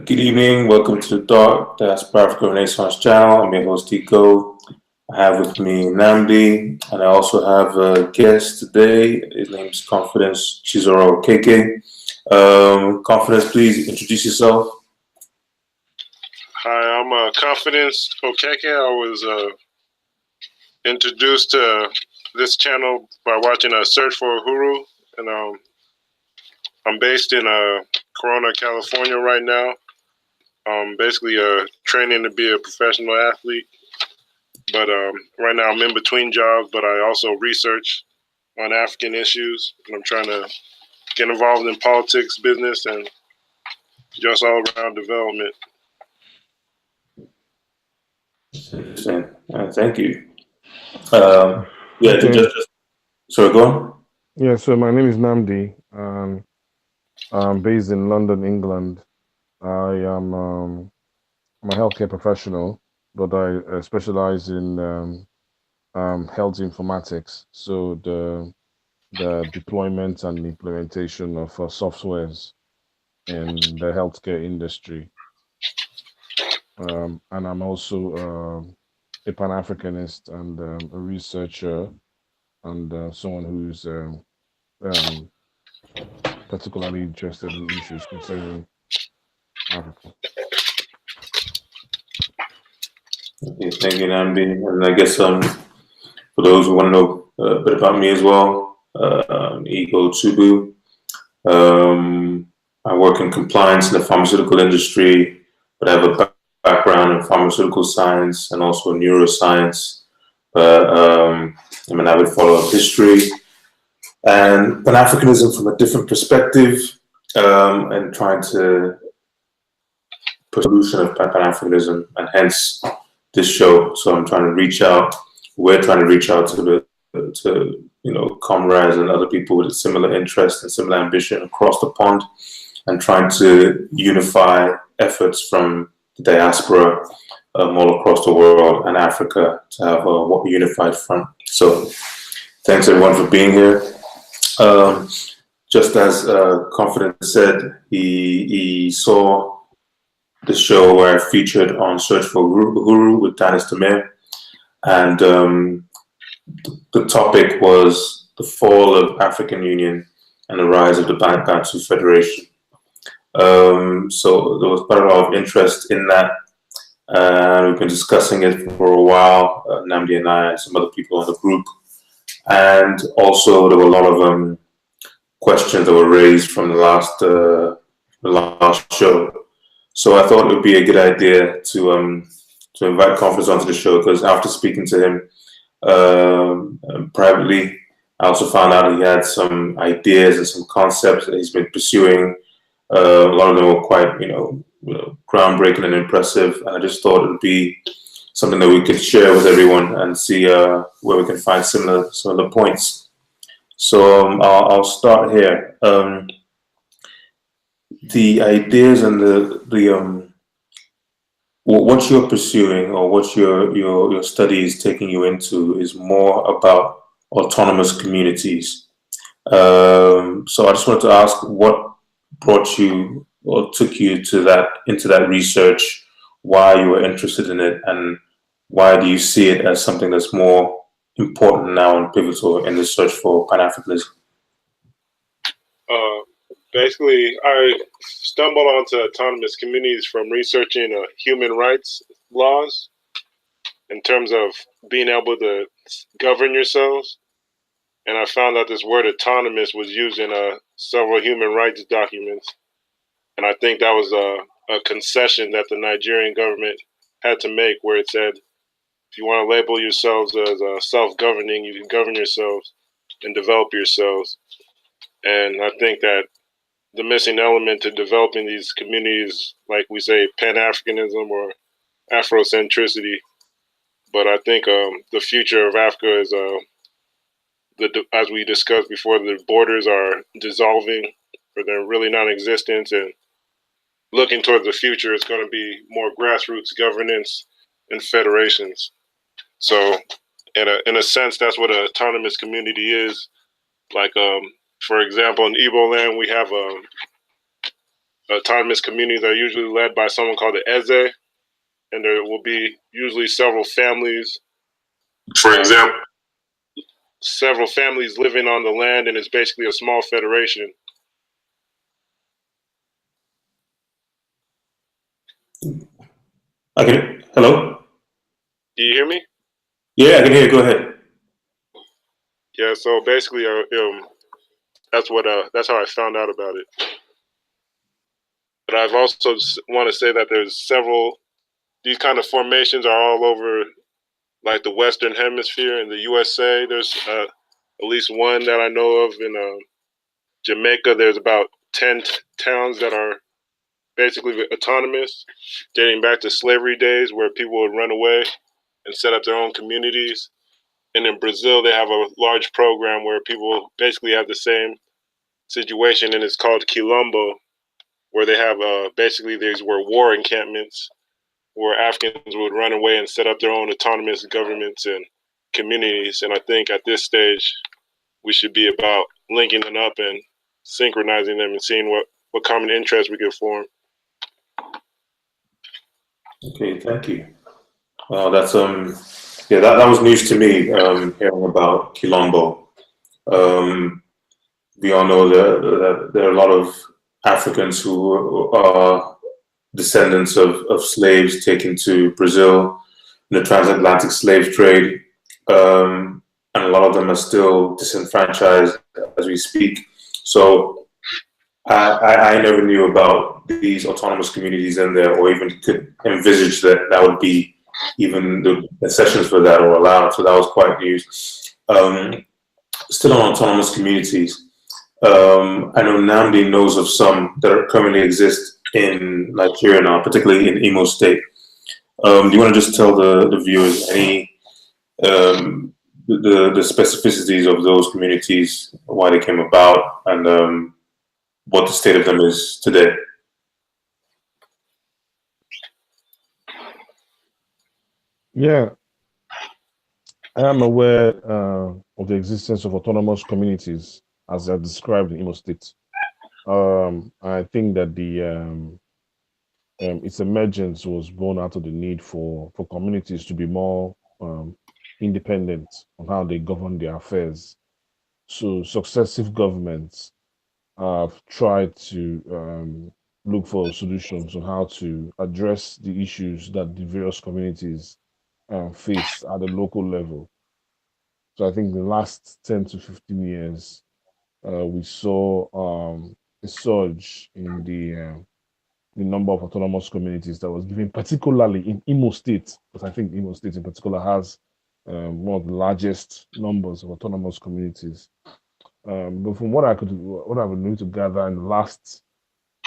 Good evening. Welcome to the DARC, the African Renaissance channel. I'm your host, Igho. I have with me Namdi, and I also have a guest today. His name is Confidence Chizoro Okeke. Confidence, please introduce yourself. Hi, I'm Confidence Okeke. I was introduced to this channel by watching a Search for Uhuru, and I'm based in Corona, California right now. Basically training to be a professional athlete, but right now I'm in between jobs, but I also research on African issues, and I'm trying to get involved in politics, business, and just all around development. Interesting. Thank you. Okay. Sorry, go on. Yeah, so my name is Namdi. I'm based in London, England. I'm a healthcare professional, but I specialize in health informatics. So the deployment and implementation of softwares in the healthcare industry. And I'm also a Pan-Africanist and a researcher and someone who's particularly interested in issues concerning Africa. Okay, thank you, Namdi. And I guess for those who want to know a bit about me as well, Igho Otubo. I work in compliance in the pharmaceutical industry, but I have a background in pharmaceutical science and also neuroscience. I'm an avid follower of history and Pan-Africanism from a different perspective, and trying to put a solution of Pan-Africanism, and hence this show. So I'm trying to reach out. We're trying to reach out to comrades and other people with a similar interest and similar ambition across the pond, and trying to unify efforts from the diaspora all across the world and Africa to have a unified front. So thanks everyone for being here. Just as Confidence said, he saw the show where I featured on Search for Uhuru with Dennis Demir, and the topic was the fall of African Union and the rise of the Bantu Federation. So there was quite a lot of interest in that. We've been discussing it for a while, Namdi and I and some other people in the group. And also there were a lot of questions that were raised from the last show. So I thought it would be a good idea to invite Confidence onto the show, because after speaking to him privately, I also found out he had some ideas and some concepts that he's been pursuing. A lot of them were quite, groundbreaking and impressive. And I just thought it would be something that we could share with everyone and see where we can find similar points. So I'll start here. The ideas and the what you're pursuing or what your study is taking you into is more about autonomous communities. So I just wanted to ask what brought you or took you to into that research, why you were interested in it, and why do you see it as something that's more important now and pivotal in the search for Pan-Africanism? Basically, I stumbled onto autonomous communities from researching human rights laws in terms of being able to govern yourselves. And I found out this word autonomous was used in several human rights documents. And I think that was a concession that the Nigerian government had to make, where it said, if you want to label yourselves as self-governing, you can govern yourselves and develop yourselves. And I think that the missing element to developing these communities, like we say, Pan-Africanism or Afrocentricity. But I think the future of Africa is, as we discussed before, the borders are dissolving, or they're really non-existent, and looking towards the future, it's going to be more grassroots governance and federations. So in a sense, that's what an autonomous community is. Like, for example, in Igbo land, we have autonomous communities are usually led by someone called the Eze, and there will be usually several families. For example, several families living on the land, and it's basically a small federation. Okay. Hello? Do you hear me? Yeah, I can hear you. Go ahead. Yeah, so basically, that's how I found out about it. But I've also want to say that there's several. These kind of formations are all over, like the Western Hemisphere in the USA. There's at least one that I know of in Jamaica. There's about 10 towns that are basically autonomous, dating back to slavery days, where people would run away and set up their own communities. And in Brazil, they have a large program where people basically have the same situation, and it's called Quilombo, where they have basically these were war encampments where Africans would run away and set up their own autonomous governments and communities. And I think at this stage, we should be about linking them up and synchronizing them and seeing what common interests we can form. Okay, thank you. That's yeah, that was news to me, hearing about Quilombo. We all know that there are a lot of Africans who are descendants of slaves taken to Brazil in the transatlantic slave trade, and a lot of them are still disenfranchised as we speak. So I never knew about these autonomous communities in there, or even could envisage that would be even the sessions for that or allowed. So that was quite news. Still on autonomous communities, I know Namdi knows of some that currently exist in Nigeria now, particularly in Imo State. Do you want to just tell the viewers any the specificities of those communities, why they came about, and what the state of them is today? Yeah, I am aware of the existence of autonomous communities as they're described in Imo State. I think that its emergence was born out of the need for communities to be more independent on how they govern their affairs. So successive governments have tried to look for solutions on how to address the issues that the various communities face at the local level. So I think the last 10 to 15 years, we saw a surge in the number of autonomous communities that was given, particularly in Imo State, because I think Imo State in particular has one of the largest numbers of autonomous communities. But from what I've been able to gather in the last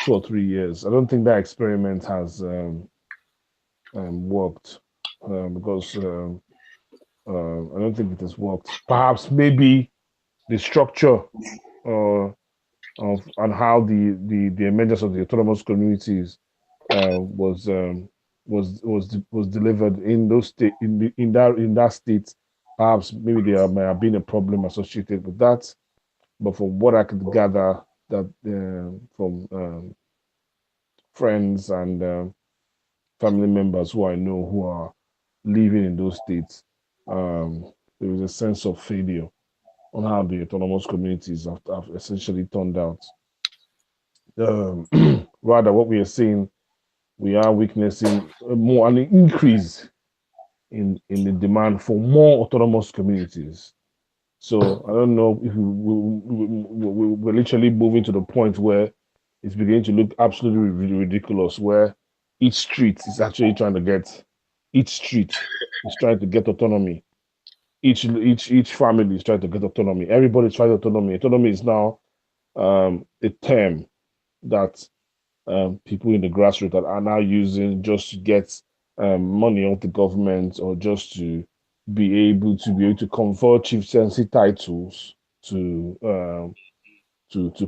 2 or 3 years, I don't think that experiment has worked because I don't think it has worked. Perhaps maybe the structure of and how the emergence of the autonomous communities was delivered in those state in that state. Perhaps maybe there may have been a problem associated with that. But from what I could gather, that from friends and family members who I know who are living in those states, there is a sense of failure on how the autonomous communities have essentially turned out. Rather, what we are seeing, we are witnessing an increase in the demand for more autonomous communities. So I don't know if we're literally moving to the point where it's beginning to look absolutely ridiculous, where each street is actually trying to get autonomy. Each family is trying to get autonomy. Everybody's trying autonomy. Autonomy is now a term that people in the grassroots are now using just to get money off the government, or just to be able to confer chieftaincy titles to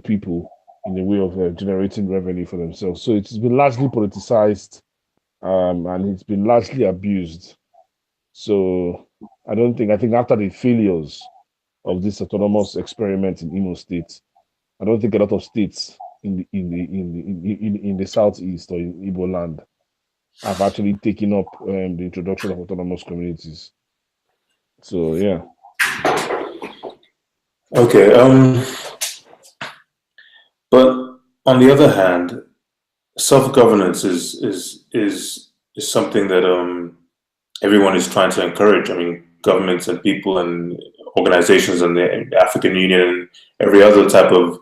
people in the way of generating revenue for themselves. So it's been largely politicized, and it's been largely abused. So I think after the failures of this autonomous experiment in Imo State, I don't think a lot of states in the southeast or in Igbo land have actually taken up the introduction of autonomous communities. So yeah. Okay. But on the other hand, self-governance is something that everyone is trying to encourage. I mean, governments and people and organizations and the African Union and every other type of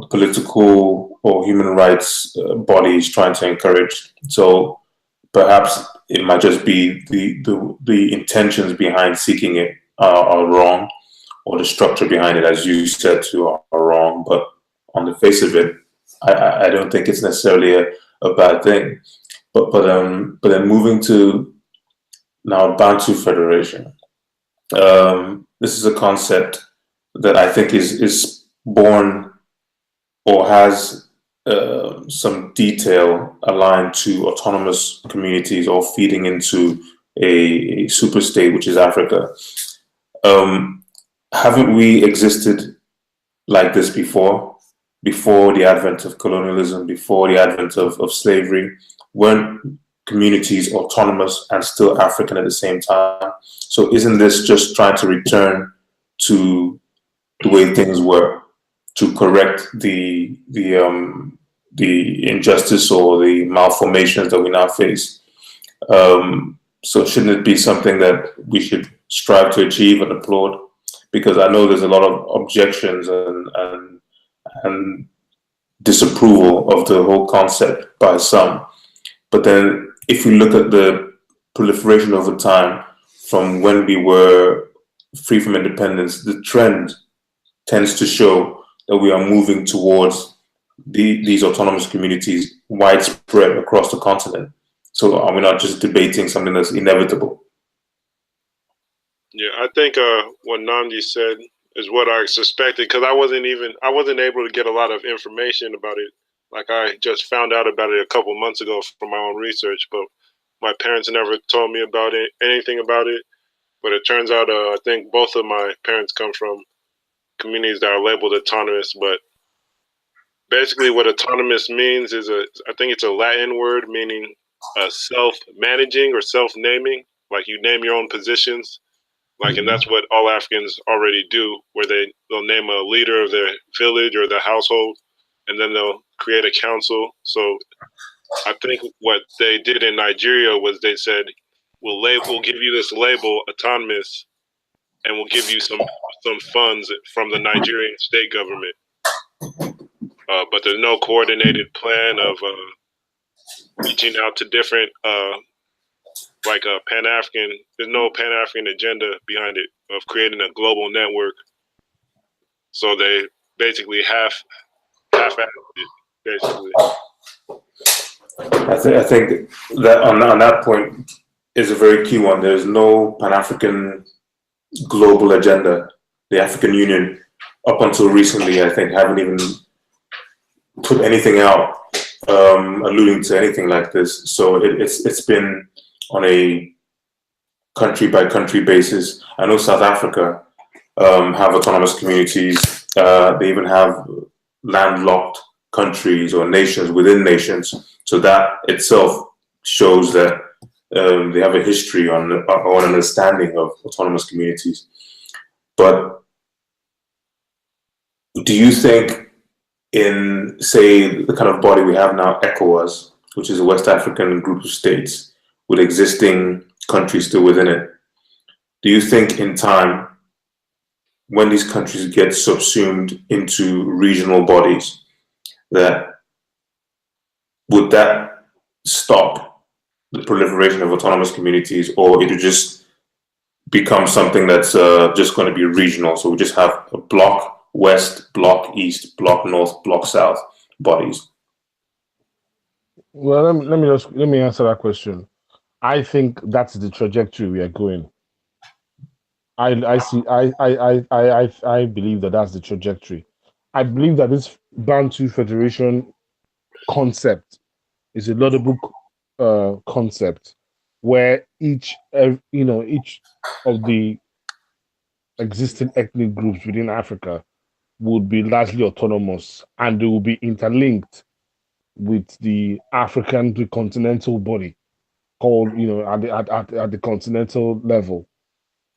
political or human rights body is trying to encourage. So perhaps it might just be the intentions behind seeking it are wrong, or the structure behind it, as you said, too, are wrong. But on the face of it, I don't think it's necessarily a bad thing. But then moving to now Bantu Federation. This is a concept that I think is born or has some detail aligned to autonomous communities or feeding into a super state, which is Africa. Haven't we existed like this before? Before the advent of colonialism, before the advent of slavery, weren't communities autonomous and still African at the same time? So isn't this just trying to return to the way things were, to correct the injustice or the malformations that we now face? So shouldn't it be something that we should strive to achieve and applaud? Because I know there's a lot of objections and disapproval of the whole concept by some. But then if we look at the proliferation over time from when we were free from independence, the trend tends to show that we are moving towards these autonomous communities widespread across the continent. So are we not just debating something that's inevitable? Yeah, I think what Namdi said is what I suspected, because I wasn't able to get a lot of information about it. Like, I just found out about it a couple months ago from my own research, but my parents never told me about it, anything about it. But it turns out I think both of my parents come from communities that are labeled autonomous. But basically, what autonomous means is I think it's a Latin word meaning self-managing or self-naming. Like, you name your own positions. Like, and that's what all Africans already do, where they'll name a leader of their village or their household, and then they'll create a council. So I think what they did in Nigeria was they said, we'll give you this label, autonomous, and we'll give you some funds from the Nigerian state government. But there's no coordinated plan of reaching out to different, like a Pan-African, there's no Pan-African agenda behind it of creating a global network. So they basically half-assed it, basically. I think that on that point is a very key one. There's no Pan-African global agenda. The African Union, up until recently, I think, haven't even put anything out alluding to anything like this. So it's been on a country by country basis. I know South Africa have autonomous communities. They even have landlocked countries or nations within nations. So that itself shows that they have a history on understanding of autonomous communities. But do you think in, say, the kind of body we have now, ECOWAS, which is a West African group of states with existing countries still within it, do you think in time, when these countries get subsumed into regional bodies, would that stop the proliferation of autonomous communities, or it would just become something that's just going to be regional? So we just have a block West, block East, block North, block South bodies. Well, let me answer that question. I think that's the trajectory we are going. I believe that that's the trajectory. I believe that this Bantu Federation concept is a laudable concept where each of the existing ethnic groups within Africa would be largely autonomous, and they will be interlinked with the African, the continental body called, at the continental level.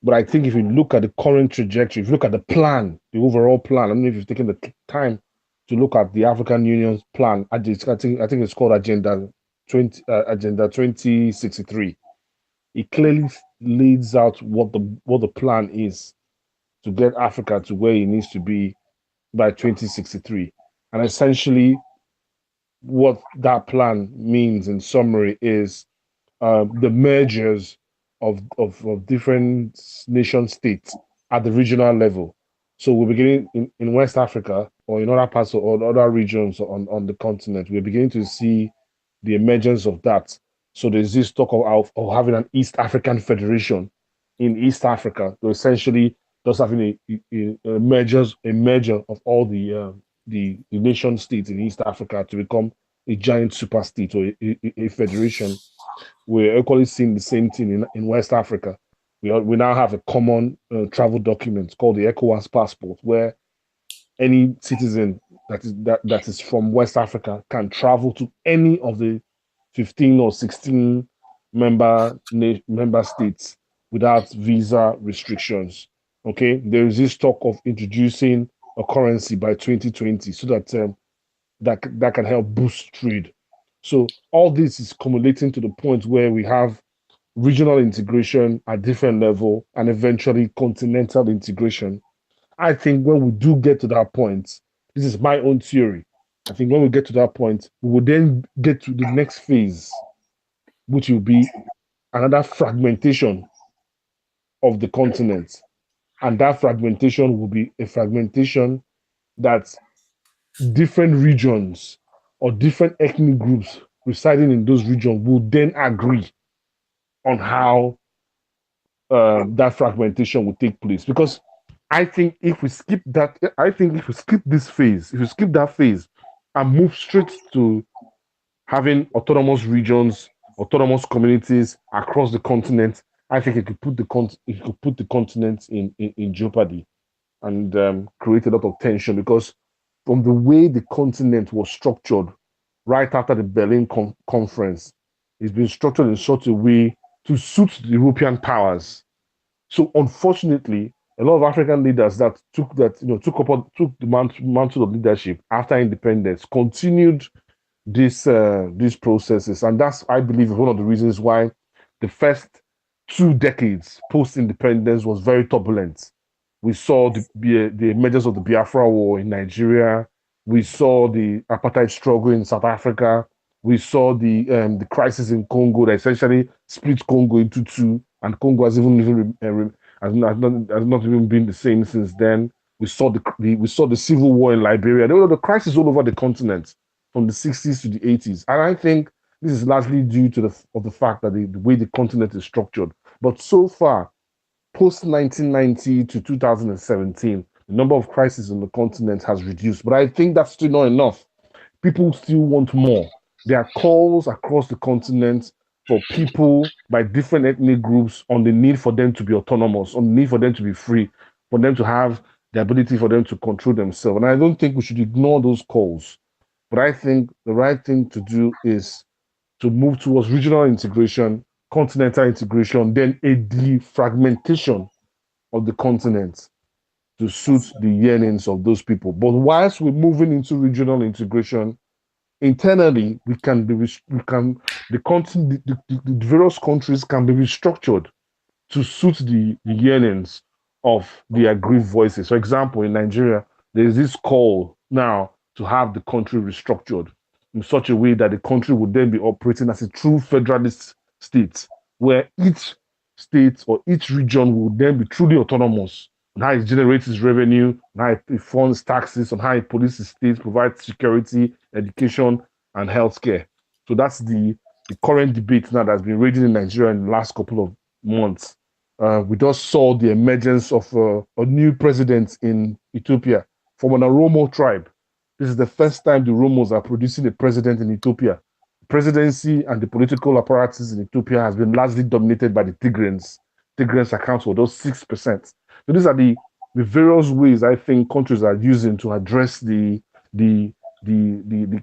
But I think if you look at the current trajectory, if you look at the plan, the overall plan, I don't know if you've taken the time to look at the African Union's plan. I think it's called Agenda 2063. It clearly lays out what the plan is to get Africa to where it needs to be by 2063. And essentially, what that plan means in summary is the mergers of different nation states at the regional level. So we're beginning in West Africa or in other parts or other regions on the continent, we're beginning to see the emergence of that. So there's this talk of having an East African Federation in East Africa, so essentially just having a merger of all the nation states in East Africa to become a giant super state or a federation. We're equally seeing the same thing in West Africa. We now have a common travel document called the ECOWAS passport, where any citizen that is from West Africa can travel to any of the 15 or 16 member states without visa restrictions. Okay, there is this talk of introducing a currency by 2020 so that that can help boost trade. So all this is accumulating to the point where we have regional integration at different level and eventually continental integration. I think when we do get to that point, this is my own theory. I think when we get to that point, we will then get to the next phase, which will be another fragmentation of the continent. And that fragmentation will be a fragmentation that different regions or different ethnic groups residing in those regions will then agree on how that fragmentation will take place. Because I think if we skip that, I think if we skip this phase, if we skip that phase and move straight to having autonomous regions, autonomous communities across the continent, I think it could put the continent in jeopardy and create a lot of tension because from the way the continent was structured right after the Berlin conference, it's been structured in such a way to suit the European powers. So unfortunately, a lot of African leaders that took the mantle of leadership after independence continued these processes, and that's, I believe, one of the reasons why the first 2 decades post-independence was very turbulent. We saw the emergence of the Biafra War in Nigeria. We saw the apartheid struggle in South Africa. We saw the crisis in Congo that essentially split Congo into two, and Congo has has not even been the same since then. We saw the civil war in Liberia. There were the crises all over the continent from the 60s to the 80s, and I think this is largely due to the fact that the way the continent is structured. But so far, post 1990 to 2017, the number of crises on the continent has reduced. But I think that's still not enough. People still want more. There are calls across the continent for people by different ethnic groups on the need for them to be autonomous, on the need for them to be free, for them to have the ability for them to control themselves. And I don't think we should ignore those calls. But I think the right thing to do is to move towards regional integration, continental integration, then a defragmentation of the continent to suit the yearnings of those people. But whilst we're moving into regional integration, internally the various countries can be restructured to suit the yearnings of the aggrieved voices. For example, in Nigeria, there is this call now to have the country restructured in such a way that the country would then be operating as a true federalist state, where each state or each region would then be truly autonomous on how it generates its revenue, on how it funds taxes, on how it polices states, provides security, education, and healthcare. So that's the current debate now that's been raging in Nigeria in the last couple of months. We just saw the emergence of a new president in Ethiopia from an Oromo tribe. This is the first time the Oromos are producing a president in Ethiopia. The presidency and the political apparatus in Ethiopia has been largely dominated by the Tigrans. Tigrans account for those 6%. So these are the the various ways I think countries are using to address the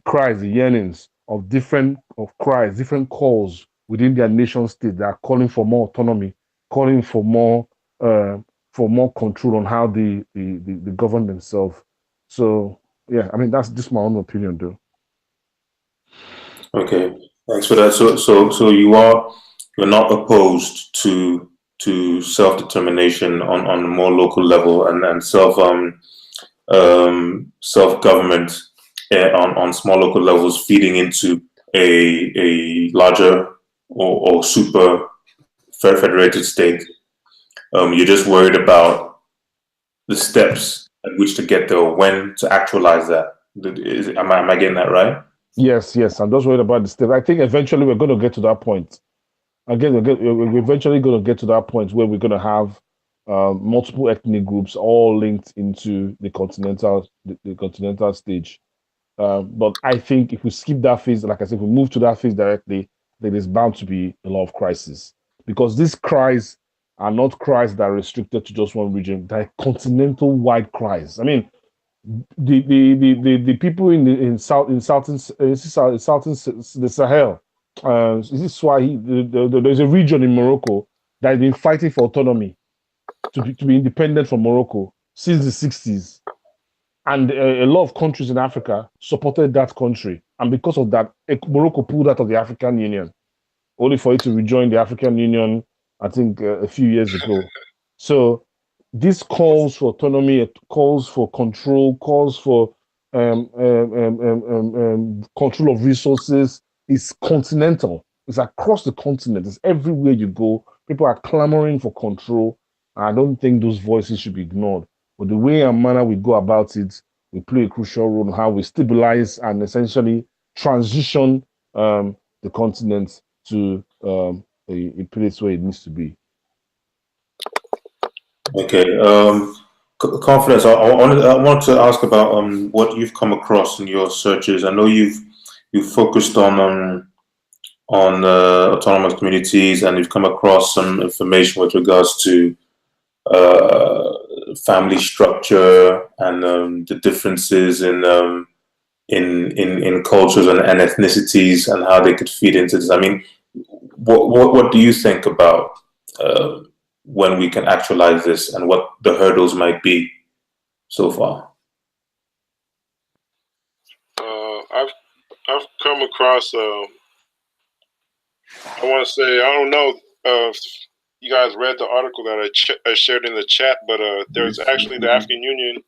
cries, the yearnings of different calls within their nation state that are calling for more autonomy, calling uh, for more control on how they govern themselves. So yeah, I mean that's just my own opinion, though. Okay, thanks for that. So you're not opposed to self determination on a more local level and self government on small local levels feeding into a larger or super federated state. You're just worried about the steps at which to get there or when to actualize that. Am I getting that right? Yes, yes. I'm just worried about the step. I think eventually we're going to get to that point. Again, we're eventually going to get to that point where we're going to have multiple ethnic groups all linked into the continental stage. But I think if we skip that phase, like I said, if we move to that phase directly, then there's bound to be a lot of crisis because these cries are not cries that are restricted to just one region. They're continental wide cries. I mean, the people in southern the Sahel. This is why there's a region in Morocco that has been fighting for autonomy to be independent from Morocco since the 60s. And a lot of countries in Africa supported that country. And because of that, Morocco pulled out of the African Union, only for it to rejoin the African Union, I think, a few years ago. So this calls for autonomy, it calls for control, calls for control of resources. It's continental. It's across the continent. It's everywhere you go. People are clamoring for control. I don't think those voices should be ignored. But the way and manner we go about it, we play a crucial role in how we stabilize and essentially transition the continent to a place where it needs to be. Okay. Confidence. I want to ask about what you've come across in your searches. I know you've focused on autonomous communities, and you've come across some information with regards to uh, family structure and the differences in cultures and ethnicities and how they could feed into this. I mean, what do you think about uh, when we can actualize this and what the hurdles might be so far? I've come across. I want to say I don't know if you guys read the article that I shared in the chat, but there's actually the African Union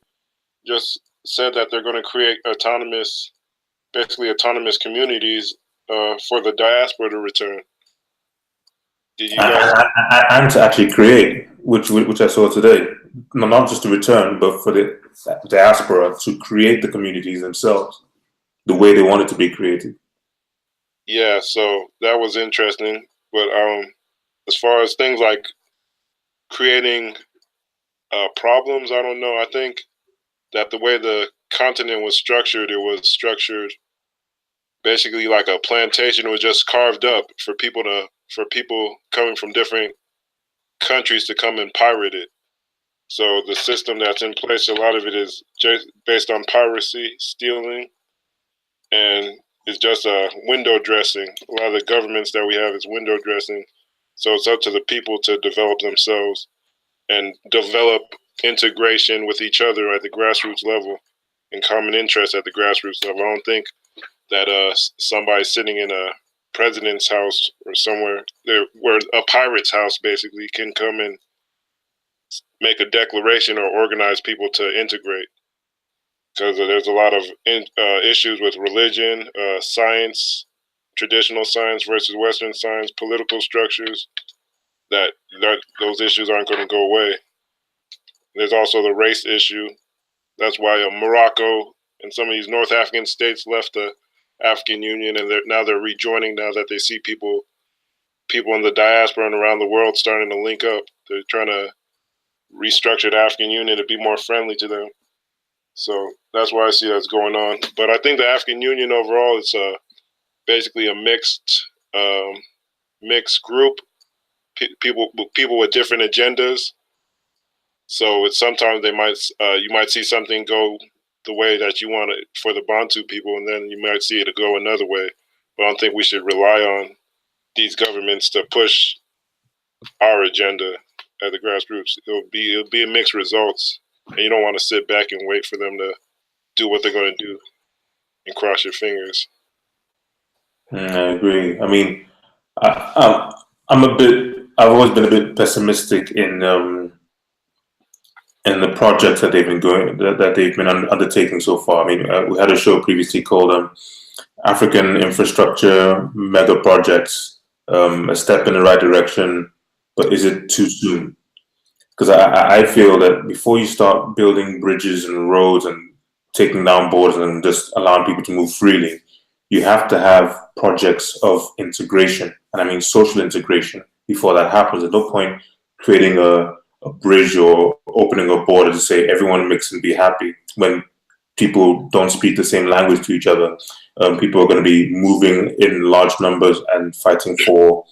just said that they're going to create basically autonomous communities for the diaspora to return. Did you guys? And to actually create, which I saw today, not just to return, but for the diaspora to create the communities themselves the way they want it to be created. Yeah, so that was interesting. But as far as things like creating problems, I don't know. I think that the way the continent was structured, it was structured basically like a plantation. It was just carved up for people coming from different countries to come and pirate it. So the system that's in place, a lot of it is just based on piracy, stealing, and it's just a window dressing. A lot of the governments that we have is window dressing. So it's up to the people to develop themselves and develop integration with each other at the grassroots level and common interests at the grassroots level. I don't think that somebody sitting in a president's house or somewhere there, where a pirate's house basically can come and make a declaration or organize people to integrate. Because there's a lot of issues with religion, science, traditional science versus Western science, political structures. That those issues aren't going to go away. There's also the race issue. That's why Morocco and some of these North African states left the African Union, and now they're rejoining. Now that they see people in the diaspora and around the world starting to link up, they're trying to restructure the African Union to be more friendly to them. So that's why I see that's going on. But I think the African Union overall is basically a mixed group, people with different agendas. So it's sometimes you might see something go the way that you want it for the Bantu people, and then you might see it go another way. But I don't think we should rely on these governments to push our agenda at the grassroots. It'll be a mixed results, and you don't want to sit back and wait for them to do what they're going to do and cross your fingers. I agree. I mean, I'm a bit. I've always been a bit pessimistic in the projects that they've been that they've been undertaking so far. I mean, we had a show previously called African Infrastructure Mega Projects, a step in the right direction, but is it too soon? Because I feel that before you start building bridges and roads and taking down borders and just allowing people to move freely, you have to have projects of integration, and I mean social integration, before that happens. At no point creating a bridge or opening a border to say everyone mix and be happy when people don't speak the same language to each other. People are going to be moving in large numbers and fighting for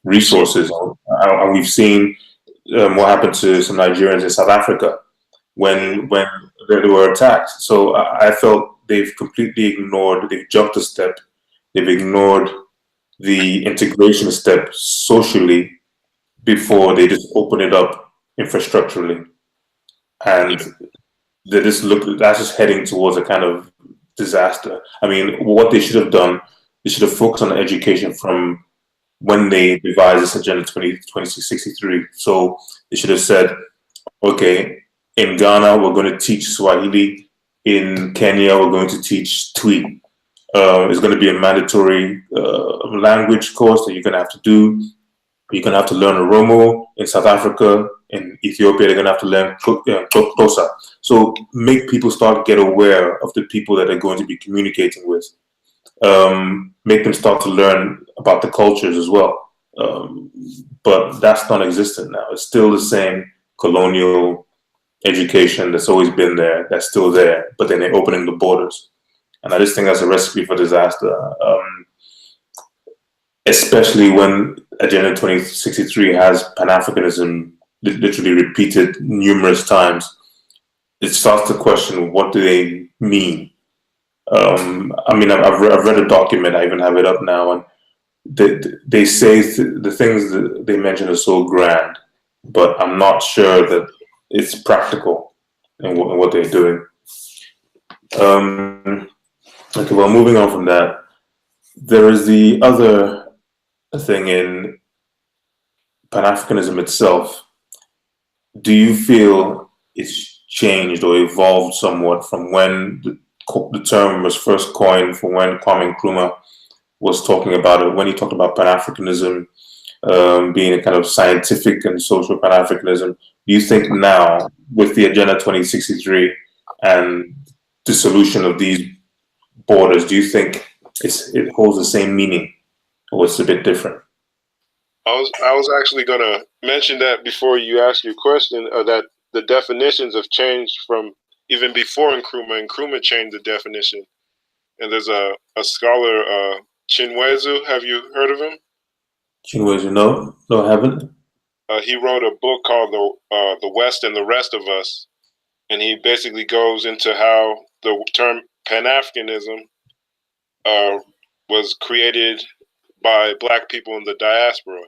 resources. And we've seen what happened to some Nigerians in South Africa when they were attacked. So I felt they've completely ignored, they've jumped a step, they've ignored the integration step socially before they just open it up infrastructurally. And they just that's just heading towards a kind of disaster. I mean, what they should have done, they should have focused on education from when they devised this Agenda 2063. So they should have said, okay, in Ghana, we're going to teach Swahili. In Kenya, we're going to teach Twi. It's going to be a mandatory language course that you're going to have to do. You're going to have to learn Oromo. In South Africa, in Ethiopia, they're going to have to learn Xhosa. So make people start get aware of the people that they're going to be communicating with. Make them start to learn about the cultures as well. But that's non-existent now. It's still the same colonial education that's always been there, that's still there, but then they're opening the borders. And I just think that's a recipe for disaster, especially when Agenda 2063 has Pan-Africanism literally repeated numerous times. It starts to question, what do they mean? I mean, I've read a document, I even have it up now, and they say the things that they mention are so grand, but I'm not sure that it's practical in what they're doing. Okay, well, moving on from that, there is the other thing in Pan-Africanism itself. Do you feel it's changed or evolved somewhat from when the term was first coined, from when Kwame Nkrumah was talking about it, when he talked about Pan-Africanism being a kind of scientific and social Pan-Africanism? Do you think now, with the Agenda 2063 and the solution of these borders, do you think it holds the same meaning, or it's a bit different? I was actually going to mention that before you asked your question, that the definitions have changed from even before Nkrumah. Nkrumah changed the definition. And there's a scholar, Chinwezu. Have you heard of him? Chinwezu, no, I haven't. He wrote a book called The West and the Rest of Us. And he basically goes into how the term Pan-Africanism was created by Black people in the diaspora.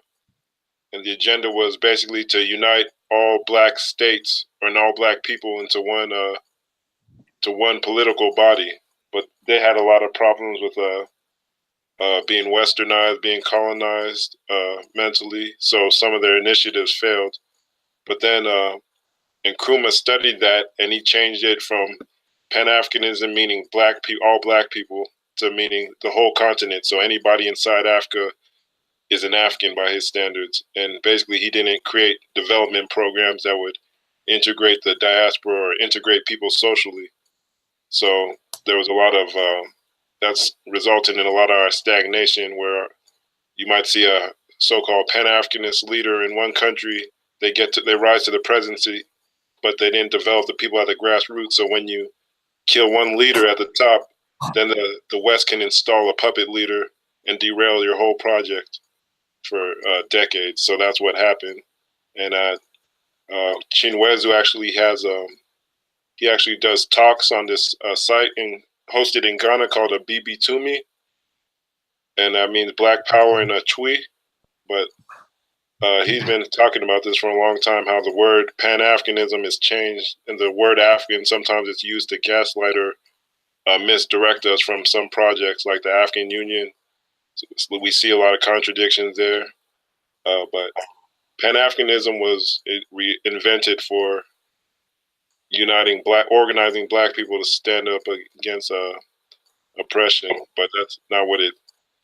And the agenda was basically to unite all Black states and all Black people into one political body. But they had a lot of problems with being westernized, being colonized mentally. So some of their initiatives failed. But then Nkrumah studied that, and he changed it from Pan-Africanism, meaning all Black people, to meaning the whole continent. So anybody inside Africa is an African by his standards. And basically, he didn't create development programs that would integrate the diaspora or integrate people socially. So there was a lot of that's resulting in a lot of our stagnation, where you might see a so-called Pan-Africanist leader in one country, they rise to the presidency, but they didn't develop the people at the grassroots. So when you kill one leader at the top, then the West can install a puppet leader and derail your whole project for decades. So that's what happened. And Chinwezu actually has he actually does talks on this site and hosted in Ghana called a BB Tumi, and that means Black Power in a Twi. But he's been talking about this for a long time. How the word Pan Africanism has changed, and the word African sometimes it's used to gaslight or misdirect us from some projects like the African Union. So we see a lot of contradictions there. But Pan Africanism was invented for organizing Black people to stand up against oppression. But that's not what it.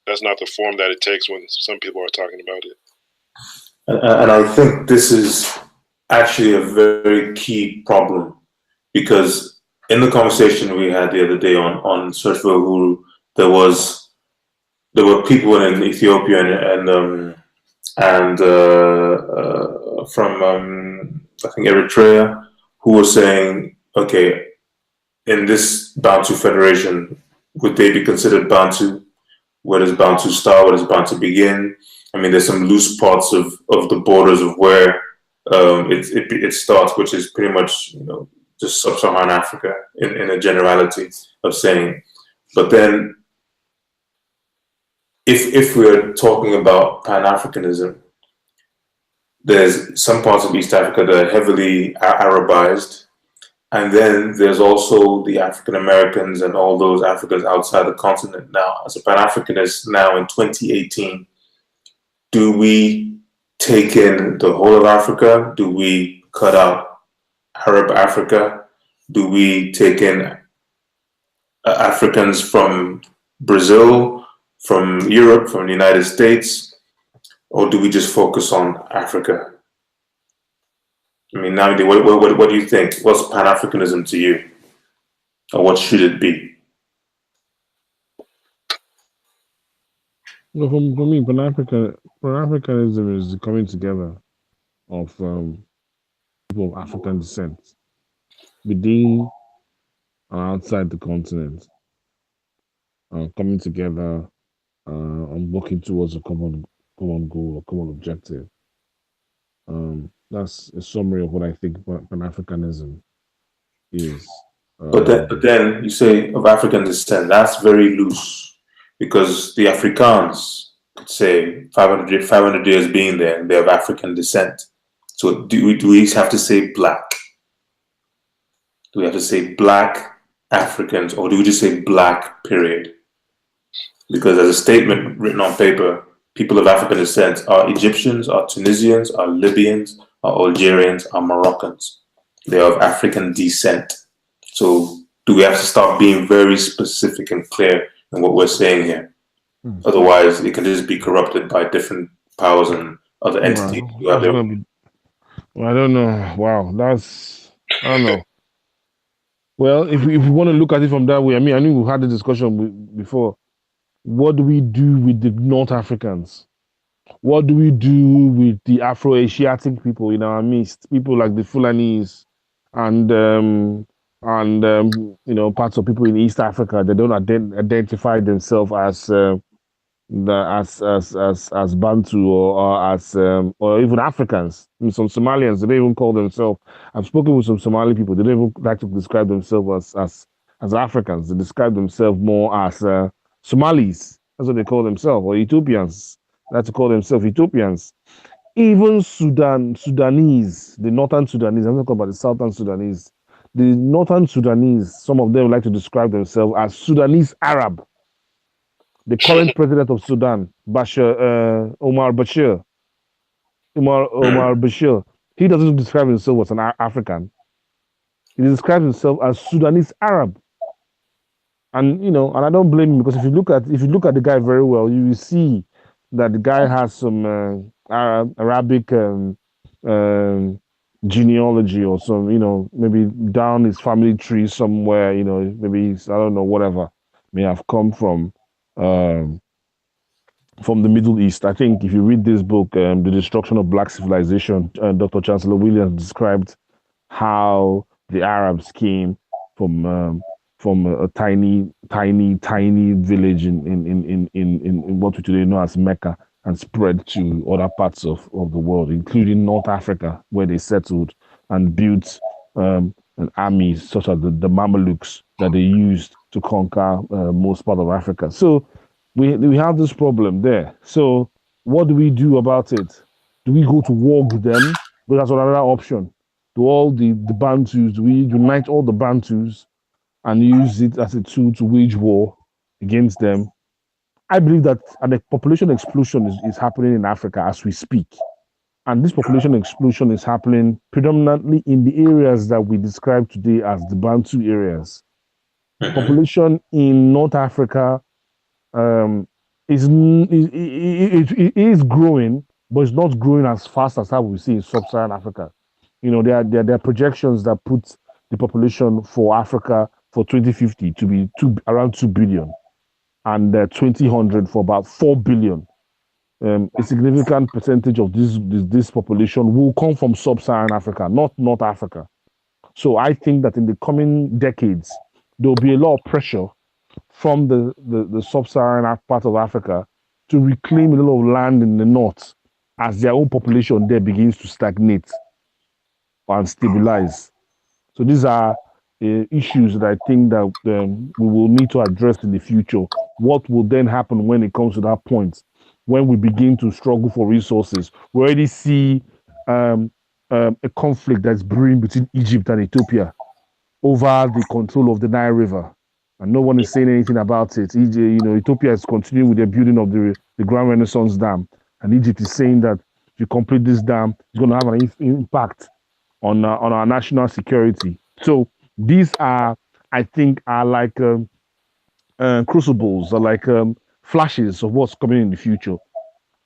That's not the form that it takes when some people are talking about it. And I think this is actually a very key problem, because in the conversation we had the other day on Search for Uhuru, there were people in Ethiopia and from I think Eritrea who were saying, okay, in this Bantu Federation, would they be considered Bantu? Where does Bantu start? Where does Bantu begin? I mean, there's some loose parts of the borders of where it starts, which is pretty much just sub-Saharan Africa in a generality of saying. But then, if we're talking about Pan-Africanism, there's some parts of East Africa that are heavily Arabized, and then there's also the African Americans and all those Africans outside the continent. Now, as a Pan-Africanist now in 2018, do we take in the whole of Africa? Do we cut out Arab Africa? Do we take in Africans from Brazil, from Europe, from the United States? Or do we just focus on Africa? I mean, Namdi, what do you think? What's Pan-Africanism to you? Or what should it be? Well, for me, Pan-Africanism is the coming together of people of African descent within and outside the continent, coming together and working towards a common goal or common objective. That's a summary of what I think Pan-Africanism is. But then you say of African descent, that's very loose, because the Afrikaans could say 500 years being there, and they're of African descent. So do we have to say black? Do we have to say black Africans, or do we just say black, period? Because there's a statement written on paper, people of African descent are Egyptians, are Tunisians, are Libyans, are Algerians, are Moroccans. They are of African descent. So do we have to start being very specific and clear in what we're saying here? Otherwise, it can just be corrupted by different powers and other entities. Well, I don't know. Wow, I don't know. Well, if we want to look at it from that way, I mean, I knew we had the discussion before. What do we do with the North Africans? What do we do with the Afro-Asiatic people in our midst? People like the Fulanis and parts of people in East Africa that don't identify themselves as Bantu or even Africans. And some Somalians, they don't even call themselves. I've spoken with some Somali people. They don't even like to describe themselves as Africans. They describe themselves more as Somalis. That's what they call themselves, or Ethiopians. They like to call themselves Ethiopians. Even Sudanese, the Northern Sudanese. I'm not talking about the Southern Sudanese. The Northern Sudanese, some of them like to describe themselves as Sudanese Arab. The current president of Sudan, Omar Bashir, he doesn't describe himself as an African. He describes himself as Sudanese Arab. And and I don't blame him, because if you look at the guy very well, you will see that the guy has some Arabic genealogy, or some maybe down his family tree somewhere. Maybe I don't know, whatever may have come from the Middle East. I think if you read this book, The Destruction of Black Civilization, Dr. Chancellor Williams described how the Arabs came from a tiny village in what we today know as Mecca, and spread to other parts of the world, including North Africa, where they settled and built an army such as the Mamelukes that they used to conquer most part of Africa. So we have this problem there. So what do we do about it? Do we go to war with them? But that's another option. Do all the Bantus, do we unite all the Bantus and use it as a tool to wage war against them? I believe that a population explosion is happening in Africa as we speak. And this population explosion is happening predominantly in the areas that we describe today as the Bantu areas. Population in North Africa is growing, but it's not growing as fast as how we see in sub-Saharan Africa. You know, there are projections that put the population for Africa for 2050 to be around 2 billion, and 2000 for about 4 billion. A significant percentage of this population will come from sub-Saharan Africa, not North Africa. So I think that in the coming decades, there will be a lot of pressure from the sub-Saharan part of Africa to reclaim a little of land in the north as their own population there begins to stagnate and stabilize. So these are issues that I think that we will need to address in the future. What will then happen when it comes to that point, when we begin to struggle for resources? We already see a conflict that's brewing between Egypt and Ethiopia over the control of the Nile River, and no one is saying anything about it. Ethiopia is continuing with the building of the Grand Renaissance Dam, and Egypt is saying that if you complete this dam, it's going to have an impact on our national security. So these are, I think, are like crucibles, are like flashes of what's coming in the future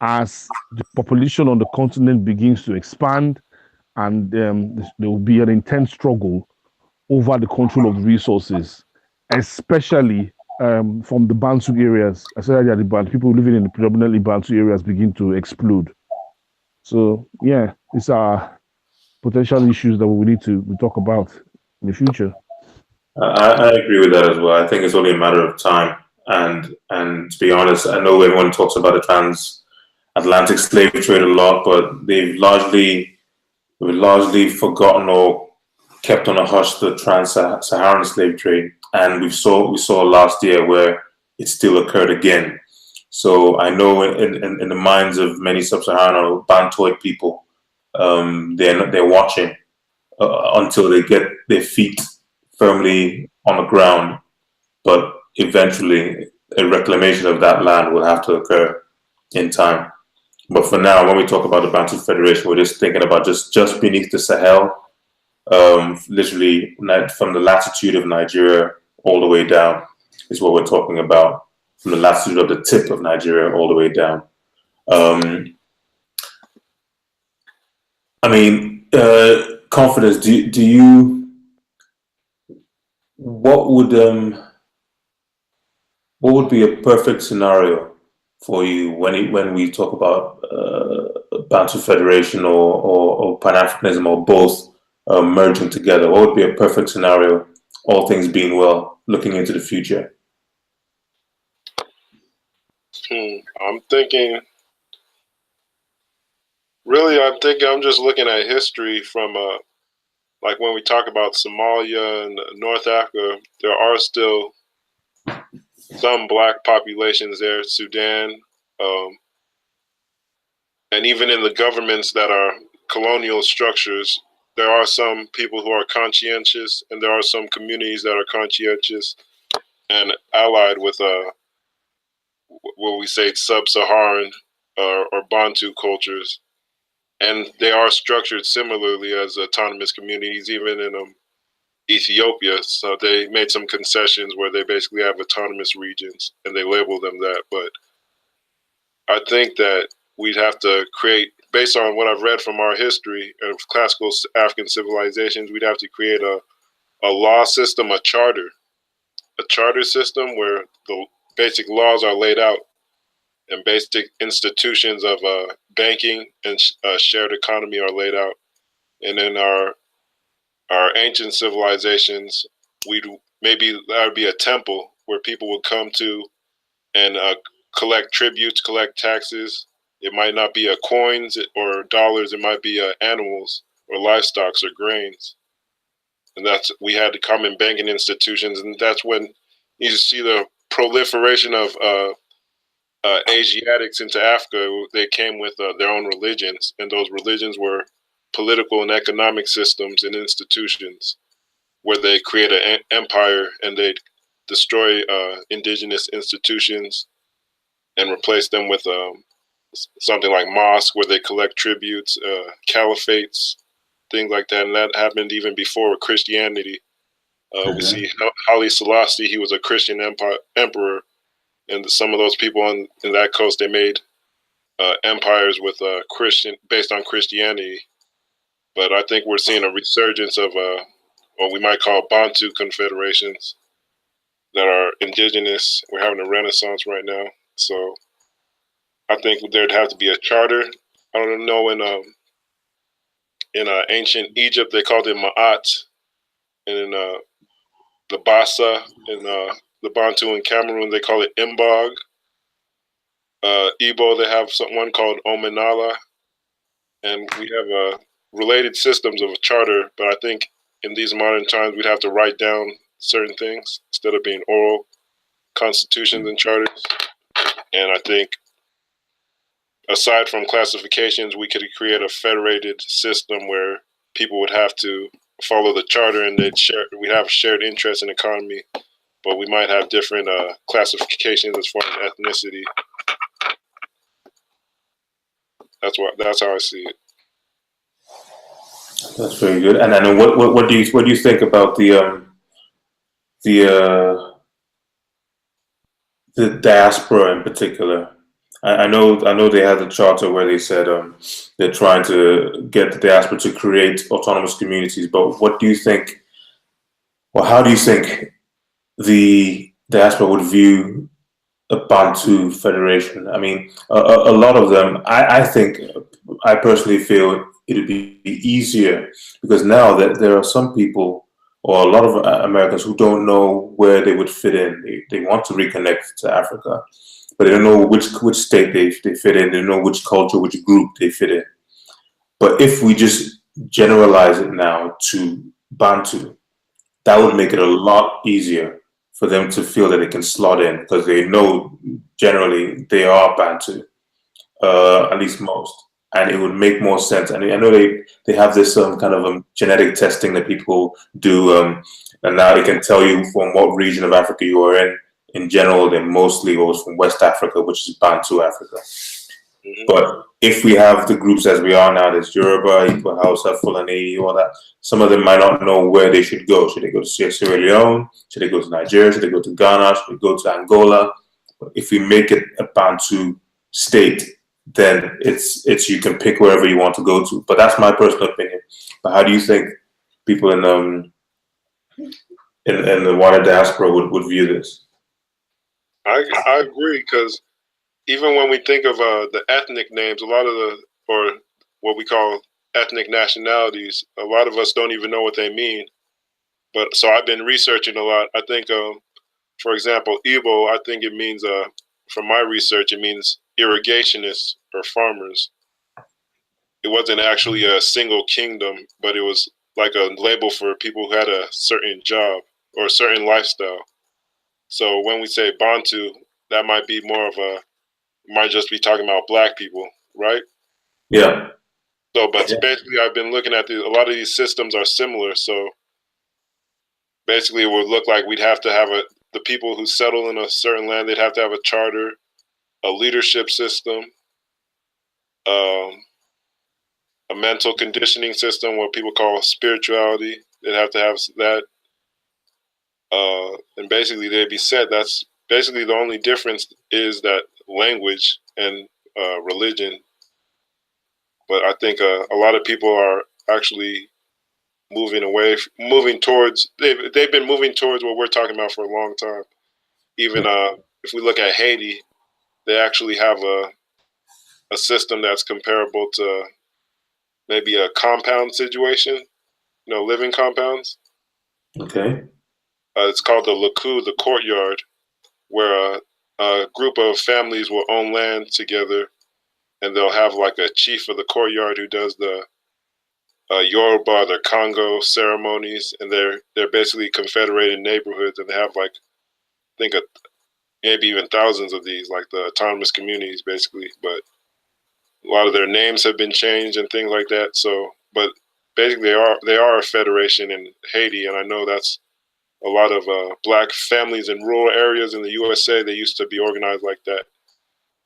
as the population on the continent begins to expand, and there will be an intense struggle over the control of the resources, especially from the Bantu areas. Especially the Bantu people living in the predominantly Bantu areas begin to explode. So yeah, these are potential issues that we need to talk about in the future. I agree with that as well. I think it's only a matter of time. And to be honest, I know everyone talks about the transatlantic slave trade a lot, but they've largely forgotten or kept on a hush the trans-Saharan slave trade, and we saw last year where it still occurred again. So I know in the minds of many sub-Saharan or Bantoid people, they're watching until they get their feet firmly on the ground. But eventually, a reclamation of that land will have to occur in time. But for now, when we talk about the Bantu Federation, we're just thinking about just beneath the Sahel, literally from the latitude of Nigeria all the way down is what we're talking about. From the latitude of the tip of Nigeria all the way down. Confidence. Do you? What would be a perfect scenario for you when we talk about Bantu Federation or Pan Africanism or both merging together? What would be a perfect scenario, all things being well, looking into the future? I'm thinking. Really, I'm just looking at history from like when we talk about Somalia and North Africa, there are still some black populations there, Sudan, and even in the governments that are colonial structures, there are some people who are conscientious, and there are some communities that are conscientious and allied with what we say sub-Saharan or Bantu cultures, and they are structured similarly as autonomous communities, even in Ethiopia. So they made some concessions where they basically have autonomous regions, and they label them that. But I think that we'd have to create, based on what I've read from our history of classical African civilizations, we'd have to create a law system, a charter system where the basic laws are laid out and basic institutions of banking and shared economy are laid out. And in our ancient civilizations, maybe that would be a temple where people would come to and collect tributes, collect taxes, It might not be coins or dollars. It might be animals or livestock or grains. And we had the common banking institutions, and that's when you see the proliferation of Asiatics into Africa. They came with their own religions, and those religions were political and economic systems and institutions where they create an empire and they destroy indigenous institutions and replace them with something like mosque where they collect tributes, caliphates, things like that. And that happened even before Christianity. We see Haile Selassie, he was a Christian emperor, and some of those people in that coast, they made empires with based on Christianity. But I think we're seeing a resurgence of what we might call Bantu confederations that are indigenous. We're having a renaissance right now. So I think there'd have to be a charter. I don't know, in ancient Egypt, they called it Ma'at. And in the Bassa, in the Bantu in Cameroon, they call it Imbog. Igbo, they have one called Omenala. And we have related systems of a charter, but I think in these modern times, we'd have to write down certain things instead of being oral constitutions and charters. And I think aside from classifications, we could create a federated system where people would have to follow the charter and we'd have shared interest in economy, but we might have different classifications as far as ethnicity. That's how I see it. That's very good. And then what do you think about the diaspora in particular? I know they had a charter where they said they're trying to get the diaspora to create autonomous communities. But what do you think? Well, how do you think the diaspora would view a Bantu federation? I mean, a lot of them. I personally feel it would be easier because now that there are some people or a lot of Americans who don't know where they would fit in. They want to reconnect to Africa, but they don't know which state they fit in. They don't know which culture, which group they fit in. But if we just generalize it now to Bantu, that would make it a lot easier for them to feel that they can slot in because they know generally they are Bantu, at least most, and it would make more sense. And I know they have this kind of genetic testing that people do, and now they can tell you from what region of Africa you are in. In general, they mostly was from West Africa, which is Bantu Africa. Mm-hmm. But if we have the groups as we are now, there's Yoruba, Igbo, Hausa, Fulani, all that, some of them might not know where they should go. Should they go to Sierra Leone? Should they go to Nigeria? Should they go to Ghana? Should they go to Angola? But if we make it a Bantu state, then it's you can pick wherever you want to go to. But that's my personal opinion. But how do you think people in the wider diaspora would view this? I agree, because even when we think of the ethnic names, a lot of or what we call ethnic nationalities, a lot of us don't even know what they mean. But so I've been researching a lot. I think, for example, Igbo, I think it means, from my research, it means irrigationists or farmers. It wasn't actually a single kingdom, but it was like a label for people who had a certain job or a certain lifestyle. So when we say Bantu, that might be more of might just be talking about Black people, right? Yeah. So, but basically, I've been looking at a lot of these systems are similar. So basically, it would look like we'd have to have the people who settle in a certain land, they'd have to have a charter, a leadership system, a mental conditioning system, what people call spirituality. They'd have to have that. And basically, they'd be said. That's basically the only difference is that language and religion. But I think a lot of people are actually moving towards. They've been moving towards what we're talking about for a long time. Even if we look at Haiti, they actually have a system that's comparable to maybe a compound situation. Living compounds. Okay. It's called the Laku, the courtyard, where a group of families will own land together, and they'll have like a chief of the courtyard who does the Yoruba or the Congo ceremonies, and they're basically confederated neighborhoods, and they have like I think maybe even thousands of these, like the autonomous communities, basically. But a lot of their names have been changed and things like that. So, but basically, they are a federation in Haiti, and I know that's a lot of black families in rural areas in the USA. They used to be organized like that,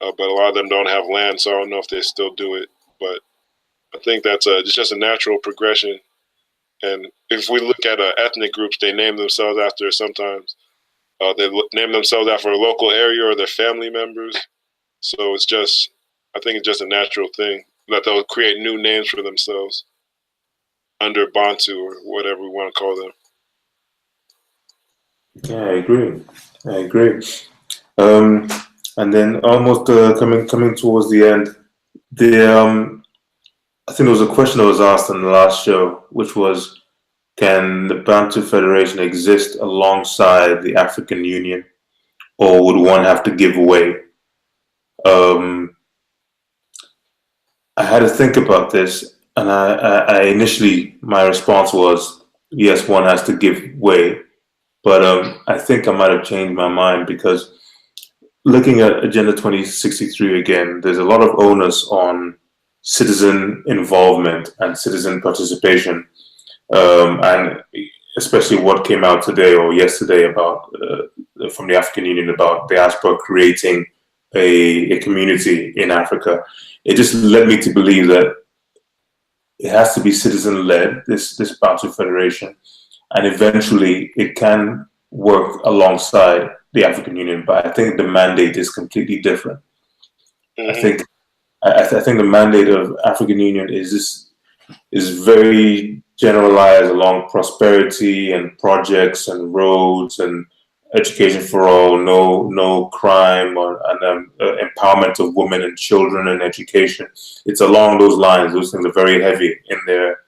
but a lot of them don't have land, so I don't know if they still do it. But I think that's it's just a natural progression. And if we look at ethnic groups, they name themselves after sometimes they name themselves after a local area or their family members. So it's just, I think it's just a natural thing that they'll create new names for themselves under Bantu or whatever we want to call them. Yeah, I agree. I agree. And then almost coming towards the end, the I think there was a question that was asked on the last show, which was, can the Bantu Federation exist alongside the African Union, or would one have to give way? I had to think about this, and I initially my response was yes, one has to give way, but I think I might have changed my mind because looking at Agenda 2063 again, there's a lot of onus on citizen involvement and citizen participation, and especially what came out today or yesterday about from the African Union about diaspora creating a community in Africa. It just led me to believe that it has to be citizen led, this Bantu Federation, and eventually it can work alongside the African Union. But I think the mandate is completely different. Mm-hmm. I think the mandate of African Union is very generalized along prosperity and projects and roads and education for all, no crime, and empowerment of women and children and education. It's along those lines. Those things are very heavy in their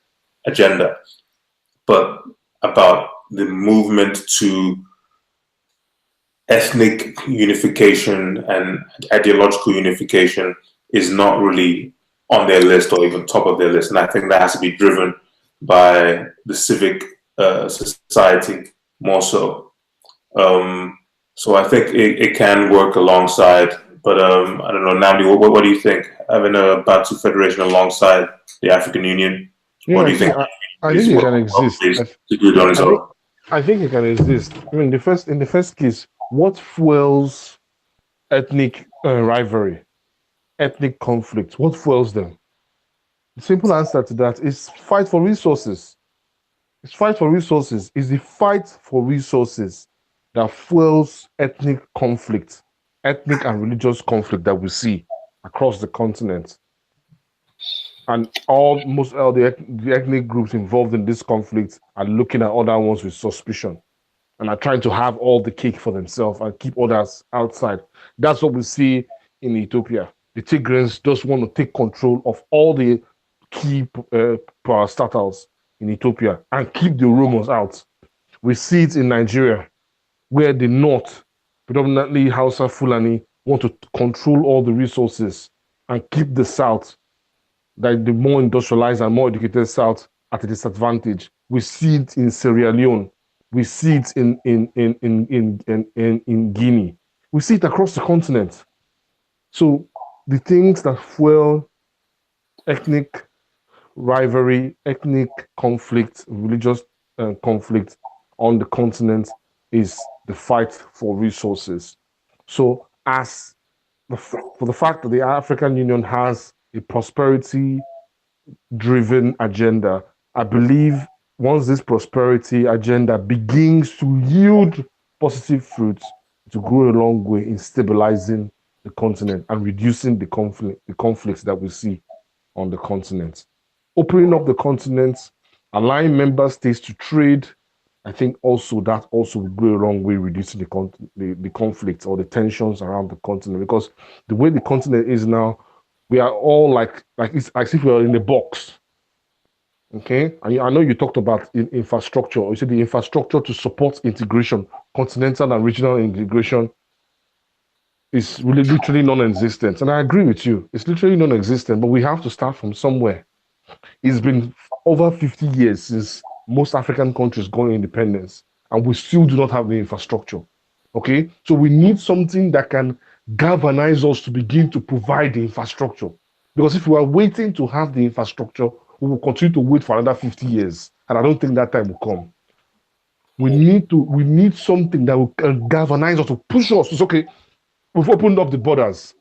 agenda. But about the movement to ethnic unification and ideological unification is not really on their list or even top of their list. And I think that has to be driven by the civic society more so. So I think it can work alongside, but I don't know, Namdi, what do you think? Having a Bantu Federation alongside the African Union, what do you think? I think it can exist. I think it can exist. I mean, in the first case, what fuels ethnic rivalry, ethnic conflict? What fuels them? The simple answer to that is fight for resources. It's fight for resources. It's the fight for resources that fuels ethnic conflict, ethnic and religious conflict that we see across the continent. And almost all the ethnic groups involved in this conflict are looking at other ones with suspicion and are trying to have all the cake for themselves and keep others outside. That's what we see in Ethiopia. The Tigrans just want to take control of all the key parastatals in Ethiopia and keep the rumors out. We see it in Nigeria, where the North, predominantly Hausa Fulani, want to control all the resources and keep the South, like the more industrialized and more educated South, at a disadvantage. We see it in Sierra Leone. We see it in Guinea. We see it across the continent. So the things that fuel ethnic rivalry, ethnic conflict, religious conflict on the continent is the fight for resources. So for the fact that the African Union has a prosperity-driven agenda, I believe once this prosperity agenda begins to yield positive fruits, to go a long way in stabilizing the continent and reducing the conflicts that we see on the continent. Opening up the continent, allowing member states to trade, I think that also will go a long way reducing the conflicts or the tensions around the continent, because the way the continent is now, we are all like it's as if we are in a box. Okay, and I know you talked about infrastructure. You said the infrastructure to support integration, continental and regional integration, is really literally non-existent. And I agree with you. It's literally non-existent, but we have to start from somewhere. It's been over 50 years since most African countries got independence, and we still do not have the infrastructure. Okay? So we need something that can galvanize us to begin to provide the infrastructure. Because if we are waiting to have the infrastructure, we will continue to wait for another 50 years. And I don't think that time will come. We need something that will galvanize us, to push us. It's okay. We've opened up the borders.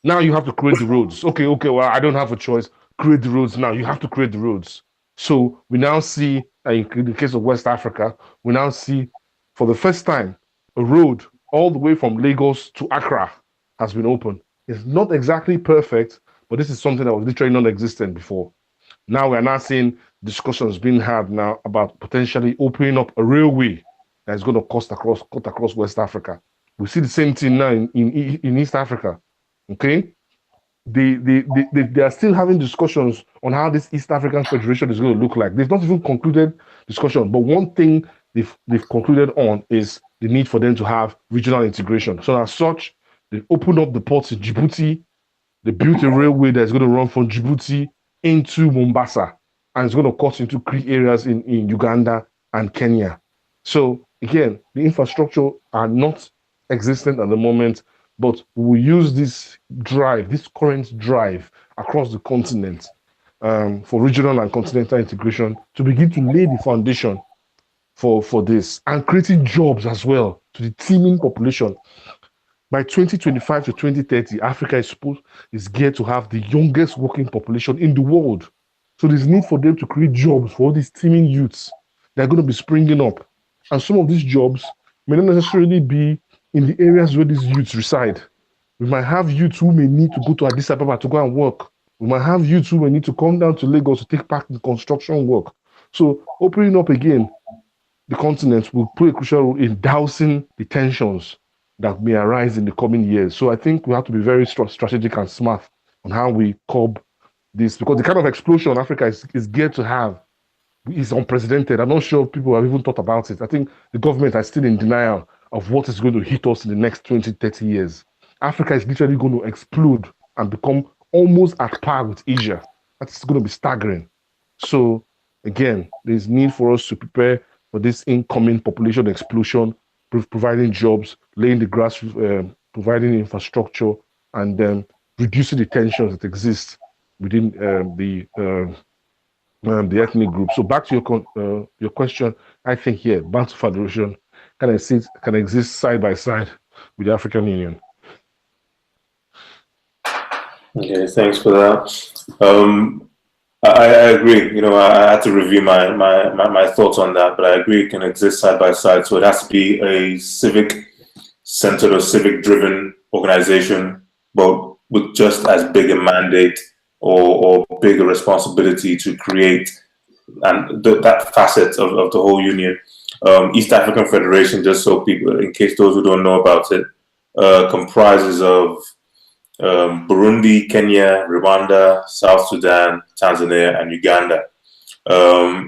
Now you have to create the roads. Okay, well, I don't have a choice. Create the roads now. You have to create the roads. So we now see, in the case of West Africa, we now see for the first time a road all the way from Lagos to Accra has been opened. It's not exactly perfect, but this is something that was literally non-existent before. Now we're now seeing discussions being had now about potentially opening up a railway that's going to cut across West Africa. We see the same thing now in East Africa. Okay, they are still having discussions on how this East African Federation is going to look like. They've not even concluded discussion, but one thing they've concluded on is the need for them to have regional integration. So as such, they've opened up the ports in Djibouti. They built a railway that's going to run from Djibouti into Mombasa, and it's going to cut into key areas in Uganda and Kenya. So again, the infrastructure are not existent at the moment, but we use this current drive across the continent for regional and continental integration to begin to lay the foundation for this, and creating jobs as well to the teeming population. By 2025 to 2030, Africa is geared to have the youngest working population in the world. So there's need for them to create jobs for all these teeming youths that are going to be springing up. And some of these jobs may not necessarily be in the areas where these youths reside. We might have youths who may need to go to Addis Ababa to go and work. We might have youths who may need to come down to Lagos to take part in construction work. So opening up again the continent will play a crucial role in dousing the tensions that may arise in the coming years. So I think we have to be very strategic and smart on how we curb this, because the kind of explosion Africa is geared to have is unprecedented. I'm not sure people have even thought about it. I think the government is still in denial of what is going to hit us in the next 20, 30 years. Africa is literally going to explode and become almost at par with Asia. That's going to be staggering. So again, there's need for us to prepare for this incoming population explosion, providing jobs, laying the grass, providing infrastructure, and then reducing the tensions that exist within the ethnic group. So back to your question, I think here, Bantu Federation can exist side by side with the African Union. Okay, thanks for that. I agree. You know, I had to review my thoughts on that, but I agree it can exist side by side. So it has to be a civic-centered or civic-driven organization, but with just as big a mandate or bigger responsibility to create and that facet of the whole union. East African Federation, just so people, in case those who don't know about it, comprises of Burundi, Kenya, Rwanda, South Sudan, Tanzania, and Uganda.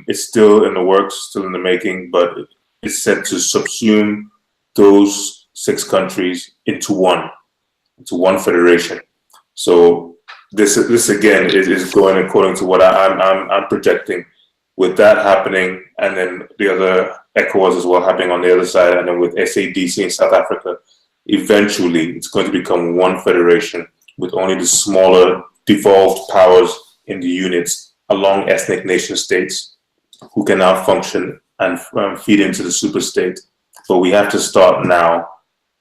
It's still in the works, still in the making, but it's set to subsume those 6 countries into one federation. So this again is going according to what I'm projecting. With that happening, and then the other ECOWAS as well happening on the other side, and then with SADC in South Africa, eventually it's going to become one federation with only the smaller devolved powers in the units along ethnic nation states who can now function and feed into the super state. But we have to start now,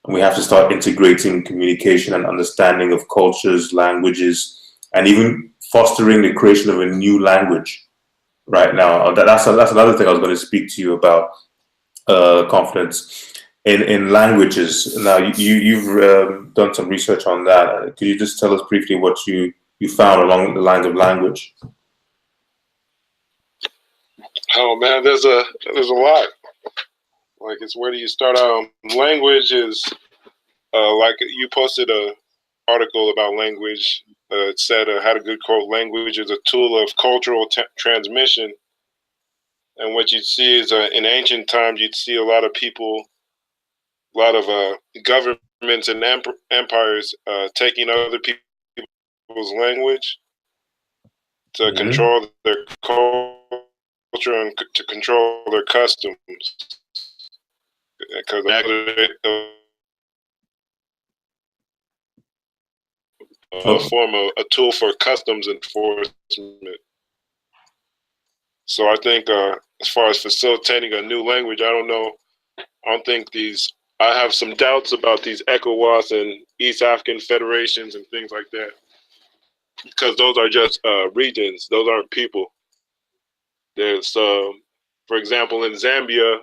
and we have to start integrating communication and understanding of cultures, languages, and even fostering the creation of a new language right now. That's another thing I was going to speak to you about, confidence in languages. Now, you've done some research on that. Could you just tell us briefly what you found along the lines of language? Oh man, there's a lot. Like, it's where do you start out? Language is like you posted a article about language. It said, "How to good quote: language is a tool of cultural transmission." And what you'd see is in ancient times, you'd see a lot of people, a lot of governments governments and empires taking other people's language to control their culture and to control their customs. Because a tool for customs enforcement. So I think as far as facilitating a new language, I don't know. I don't think I have some doubts about these ECOWAS and East African federations and things like that. Because those are just regions. Those aren't people. There's, for example, in Zambia,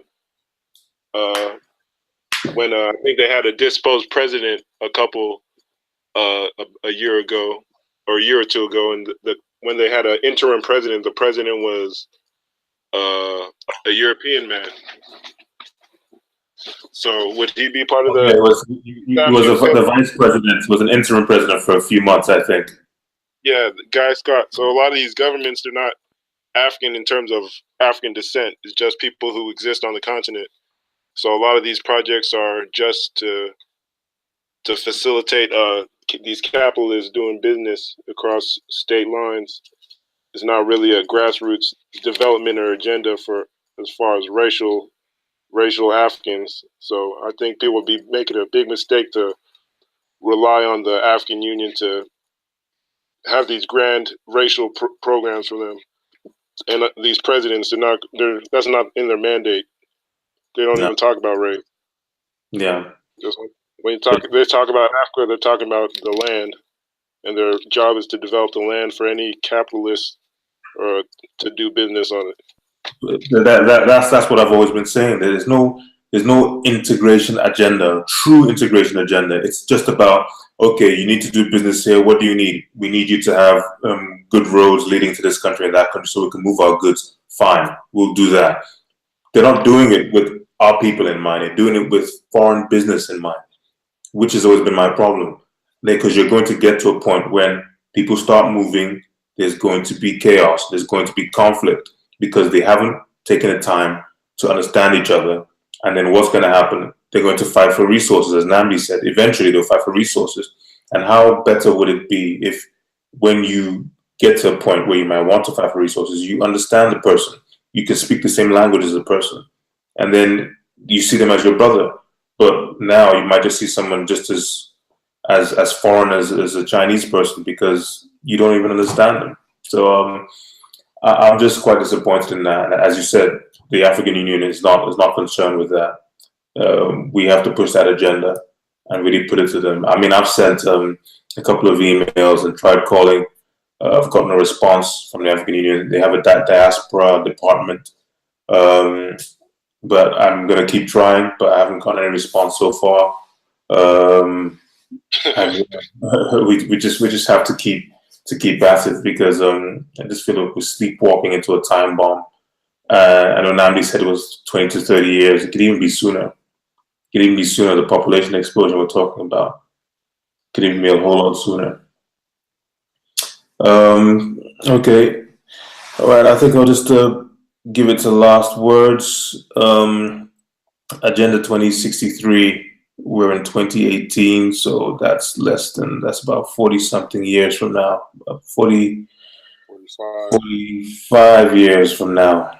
when I think they had a disposed president a year ago, or a year or two ago, and when they had an interim president, the president was a European man. So would he be part of the? The vice president was an interim president for a few months, I think. Yeah, Guy Scott. So a lot of these governments, they're not African in terms of African descent. It's just people who exist on the continent. So a lot of these projects are just to facilitate these capitalists doing business across state lines. It's not really a grassroots development or agenda for as far as racial Africans. So I think people would be making a big mistake to rely on the African Union to have these grand racial programs for them. And these presidents, that's not in their mandate. They don't even talk about race. Yeah. When they talk about Africa, they're talking about the land, and their job is to develop the land for any capitalist or to do business on it. That's what I've always been saying. There's no integration agenda, true integration agenda. It's just about, okay, you need to do business here. What do you need? We need you to have good roads leading to this country and that country so we can move our goods. Fine, we'll do that. They're not doing it with our people in mind. They're doing it with foreign business in mind, which has always been my problem. Because you're going to get to a point when people start moving, there's going to be chaos, there's going to be conflict, because they haven't taken the time to understand each other. And then what's going to happen? They're going to fight for resources, as Nambi said. Eventually, they'll fight for resources. And how better would it be if, when you get to a point where you might want to fight for resources, you understand the person, you can speak the same language as the person, and then you see them as your brother. But now you might just see someone just as foreign as a Chinese person because you don't even understand them. So I'm just quite disappointed in that. As you said, the African Union is not concerned with that. We have to push that agenda and really put it to them. I mean, I've sent a couple of emails and tried calling. I've got no response from the African Union. They have a diaspora department. But I'm going to keep trying, but I haven't gotten any response so far. We just have to keep at it, because I just feel like we're sleepwalking into a time bomb. I know Namdi said it was 20 to 30 years. It could even be sooner. It could even be sooner. The population explosion we're talking about could even be a whole lot sooner. Okay. All right. I think I'll just give it to last words. Agenda 2063. We're in 2018, so that's about 40 something years from now. 45 years from now.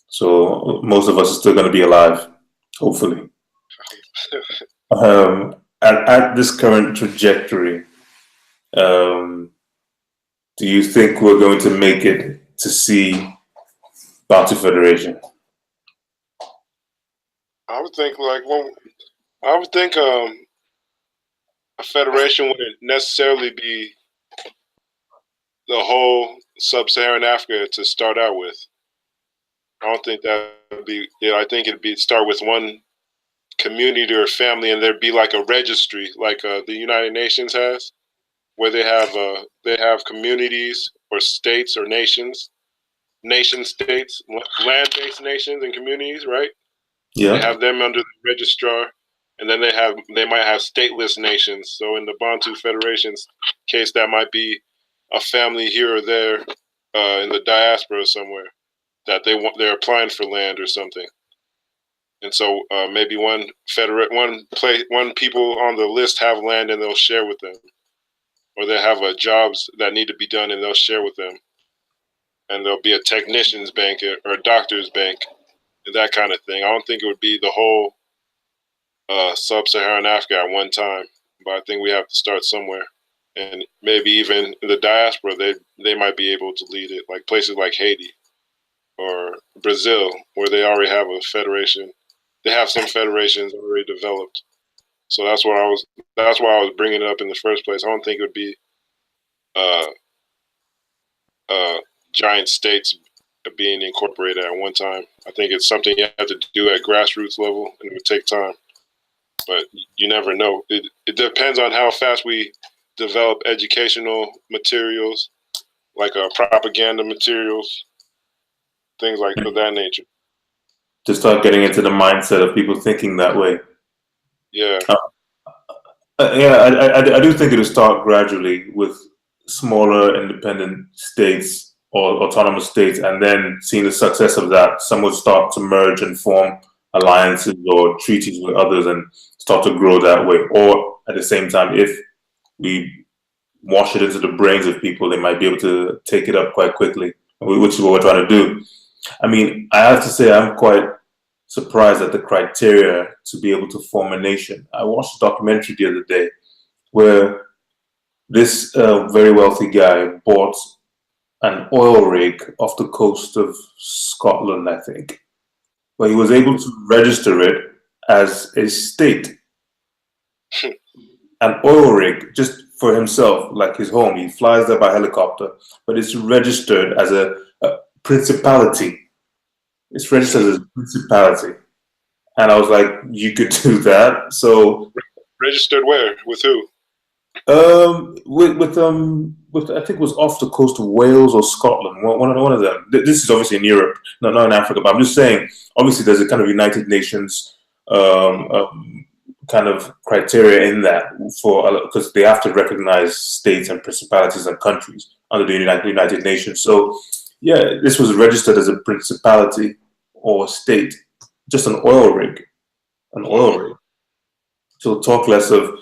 So most of us are still going to be alive, hopefully. At this current trajectory, do you think we're going to make it to see BANTU Federation? I would think a federation wouldn't necessarily be the whole sub-Saharan Africa to start out with. I don't think that would be. Yeah, I think it'd start with one community or family, and there'd be like a registry, like the United Nations has, where they have communities or states or nations, nation states, land-based nations and communities, right? Yeah. They have them under the registrar, and then they might have stateless nations. So in the Bantu Federation's case, that might be a family here or there in the diaspora somewhere that they're applying for land or something, And so maybe one people on the list have land and they'll share with them, or they have jobs that need to be done and they'll share with them. And there'll be a technician's bank or a doctor's bank, that kind of thing. I don't think it would be the whole sub-Saharan Africa at one time, but I think we have to start somewhere. And maybe even the diaspora, they might be able to lead it, like places like Haiti or Brazil, where they already have a federation. They have some federations already developed. So that's why I was bringing it up in the first place. I don't think it would be giant states being incorporated at one time. I think it's something you have to do at grassroots level, and it would take time. But you never know. It depends on how fast we develop educational materials, like propaganda materials, things like of that nature. To start getting into the mindset of people thinking that way. Yeah. I do think it'll start gradually with smaller independent states or autonomous states, and then seeing the success of that, some would start to merge and form alliances or treaties with others and start to grow that way. Or at the same time, if we wash it into the brains of people, they might be able to take it up quite quickly, which is what we're trying to do. I mean, I have to say I'm quite surprised at the criteria to be able to form a nation. I watched a documentary the other day where this very wealthy guy bought an oil rig off the coast of Scotland, I think, where he was able to register it as a state. An oil rig just for himself, like his home. He flies there by helicopter, but it's registered as a principality. It's registered as a principality. And I was like, you could do that. So registered where? With who? With I think it was off the coast of Wales or Scotland. One of them. This is obviously in Europe, not in Africa. But I'm just saying, obviously, there's a kind of United Nations kind of criteria in that because they have to recognize states and principalities and countries under the United Nations. So yeah, this was registered as a principality or state, just an oil rig. So talk less of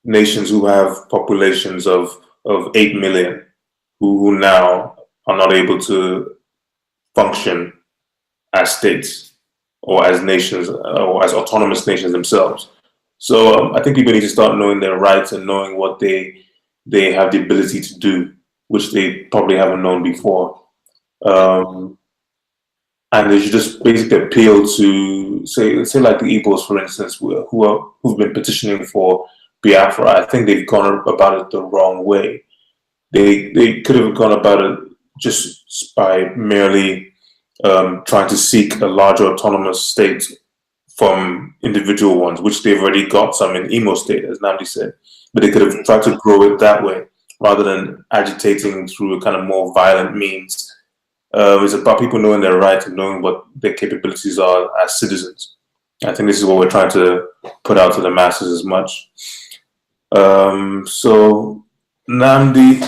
nations who have populations of 8 million who now are not able to function as states or as nations or as autonomous nations themselves. So I think people need to start knowing their rights and knowing what they have the ability to do, which they probably haven't known before. And they should just basically appeal to say like the Igbos, for instance, who've been petitioning for Biafra. I think they've gone about it the wrong way. They could have gone about it just by merely trying to seek a larger autonomous state from individual ones, which they've already got some in Imo State, as Namdi said. But they could have tried to grow it that way rather than agitating through a kind of more violent means. It's about people knowing their rights and knowing what their capabilities are as citizens. I think this is what we're trying to put out to the masses as much. So, Namdi,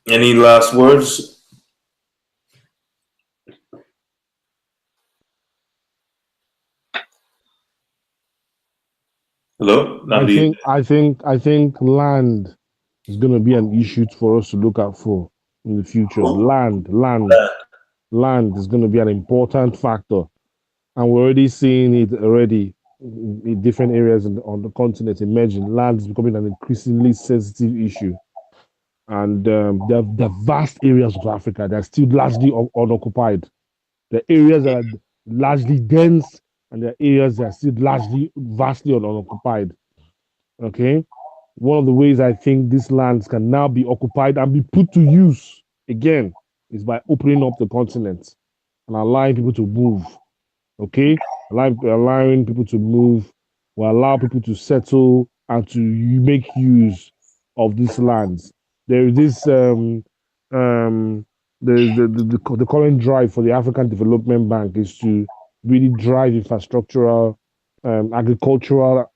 any last words? Hello, Namdi. I think land is going to be an issue for us to look out for in the future. Land is going to be an important factor, and we're already seeing it already in different areas on the continent emerging. Land is becoming an increasingly sensitive issue, and the vast areas of Africa that are still largely unoccupied. The areas that are largely dense, and the areas that are still vastly unoccupied. Okay, one of the ways I think these lands can now be occupied and be put to use again is by opening up the continent and allowing people to move. Okay, allowing people to move will allow people to settle and to make use of these lands. There is this the current drive for the African Development Bank is to really drive infrastructural, agricultural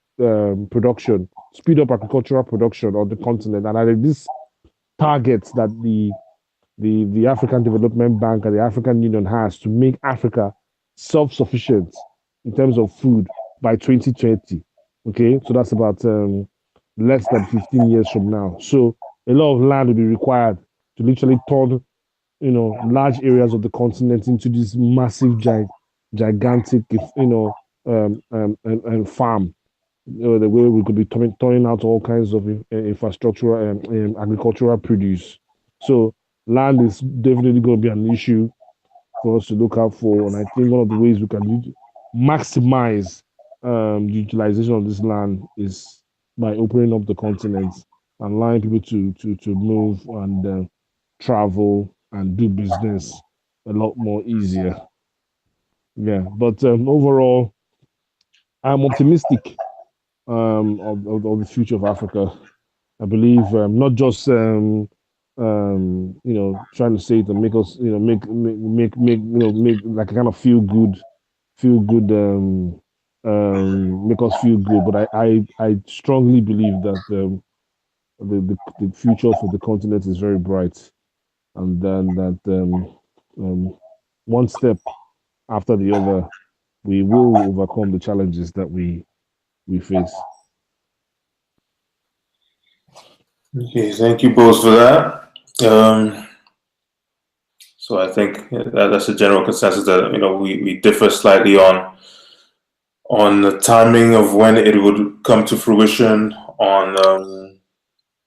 production, speed up agricultural production on the continent, and I think these targets that the African Development Bank and the African Union has to make Africa self-sufficient in terms of food by 2030. Okay, so that's about less than 15 years from now. So a lot of land will be required to literally turn, large areas of the continent into this massive, gigantic, and farm. The way we could be turning out all kinds of infrastructural and agricultural produce. So land is definitely going to be an issue for us to look out for. And I think one of the ways we can maximize the utilization of this land is by opening up the continent and allowing people to move and travel and do business a lot more easier. Yeah, but overall, I'm optimistic of the future of Africa. I believe not just trying to say it and make us make like a kind of feel good make us feel good. But I strongly believe that the future for the continent is very bright, and then that one step after the other, we will overcome the challenges that we face. Okay, thank you both for that. So I think that's a general consensus that we differ slightly on the timing of when it would come to fruition, on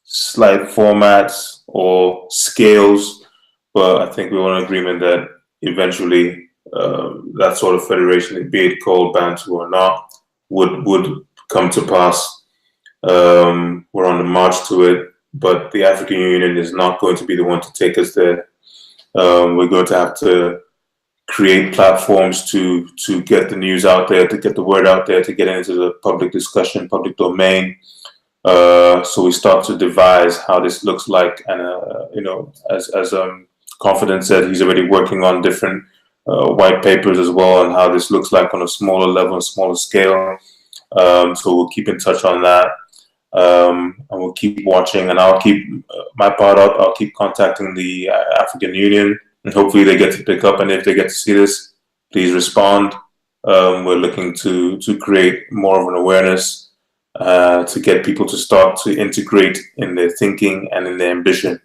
slight formats or scales, but I think we're all in agreement that eventually that sort of federation, be it called Bantu or not, would come to pass. We're on the march to it, but the African Union is not going to be the one to take us there. We're going to have to create platforms to get the news out there, to get the word out there, to get into the public discussion, public domain. So we start to devise how this looks like, and as Confident said, he's already working on different white papers as well, and how this looks like on a smaller level, a smaller scale. So we'll keep in touch on that. And we'll keep watching, and I'll keep my part up. I'll keep contacting the African Union, and hopefully they get to pick up. And if they get to see this, please respond. We're looking to create more of an awareness, to get people to start to integrate in their thinking and in their ambition,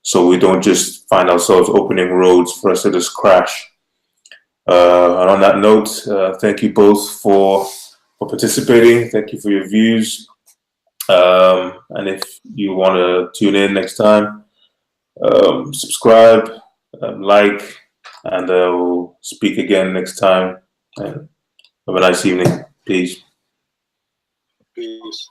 so we don't just find ourselves opening roads for us to just crash. And on that note, thank you both for participating. Thank you for your views. And if you want to tune in next time, subscribe, like, and we'll speak again next time. And have a nice evening. Peace. Peace.